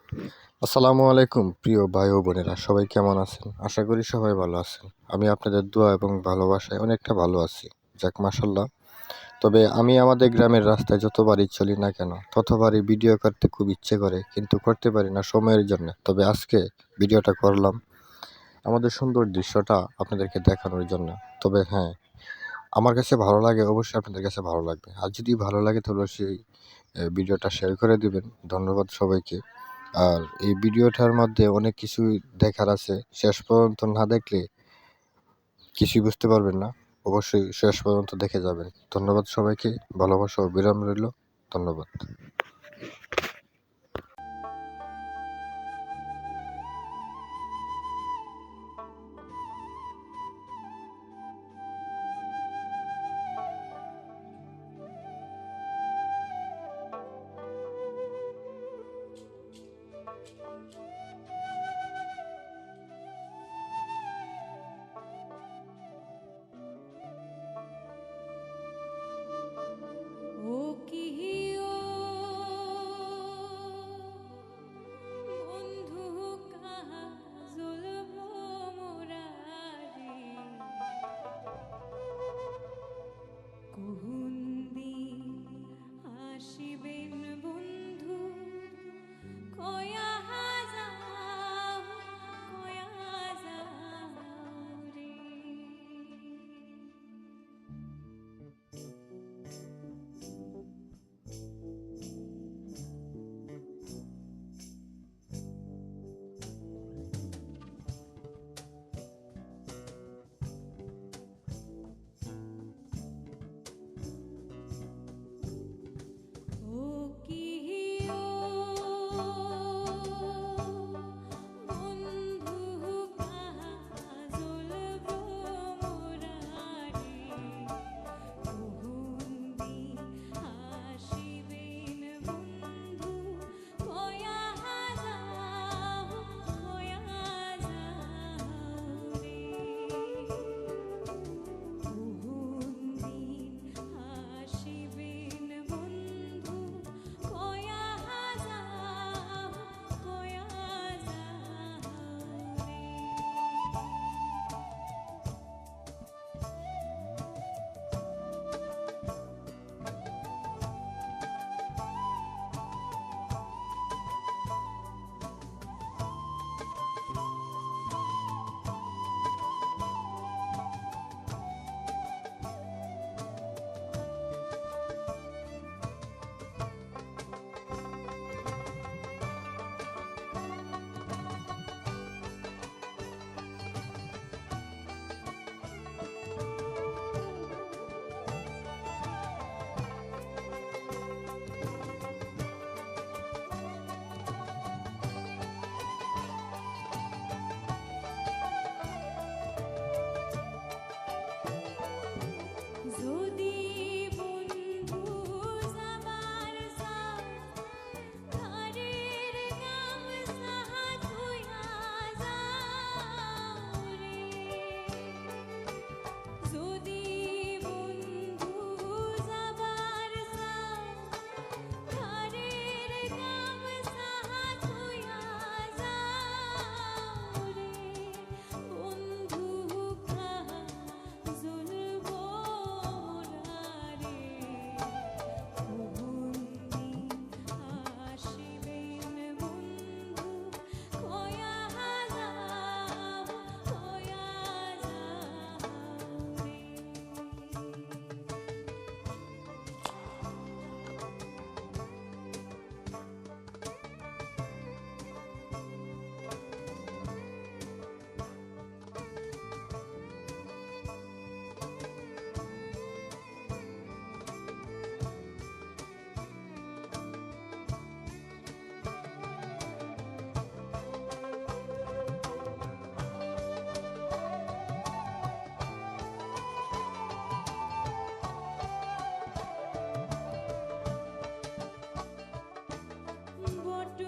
আসসালামু আলাইকুম প্রিয় ভাই ও বোনেরা, সবাই কেমন আছেন? আশা করি সবাই ভালো আছেন। আমি আপনাদের দোয়া এবং ভালোবাসায় অনেকটা ভালো আছি। যাক মাশাল্লাহ। তবে আমি আমাদের গ্রামের রাস্তায় যতবারই চলি না কেন ততবারই ভিডিও করতে খুব ইচ্ছে করে, কিন্তু করতে পারি না সময়ের জন্য। তবে আজকে ভিডিওটা করলাম আমাদের সুন্দর দৃশ্যটা আপনাদেরকে দেখানোর জন্য। তবে হ্যাঁ, আমার কাছে ভালো লাগে, অবশ্যই আপনাদের কাছে ভালো লাগবে। আর যদি ভালো লাগে তাহলে সেই ভিডিওটা শেয়ার করে দিবেন। ধন্যবাদ সবাইকে। আর এই ভিডিওটার মধ্যে অনেক কিছুই দেখার আছে, শেষ পর্যন্ত না দেখলে কিছুই বুঝতে পারবেন না। অবশ্যই শেষ পর্যন্ত দেখে যাবেন। ধন্যবাদ সবাইকে, ভালোবাসা ও বিরাম রইল। ধন্যবাদ। ও কিহিও বন্ধু কাজল ভ্রমরারি কুহুন্দি আসিবেন বন্ধু কয়া যাও রে। ও কিহিও বন্ধু কাজল ভ্রমরারি কুহুন্দি আসিবেন বন্ধু কয়া যাও রে। কুহুন্দি আসিবেন বন্ধু কয়া যাও রে। যদি বন্ধু যাবার চাও ঘরের গামছা ধুইয়া যাও রে। যদি বন্ধু যাবার চাও ঘরের গামছা ধুইয়া যাও রে। বন্ধু কাজল ভ্রমরারি কুহুন্দি আসিবেন বন্ধু কয়া যাও রে। বট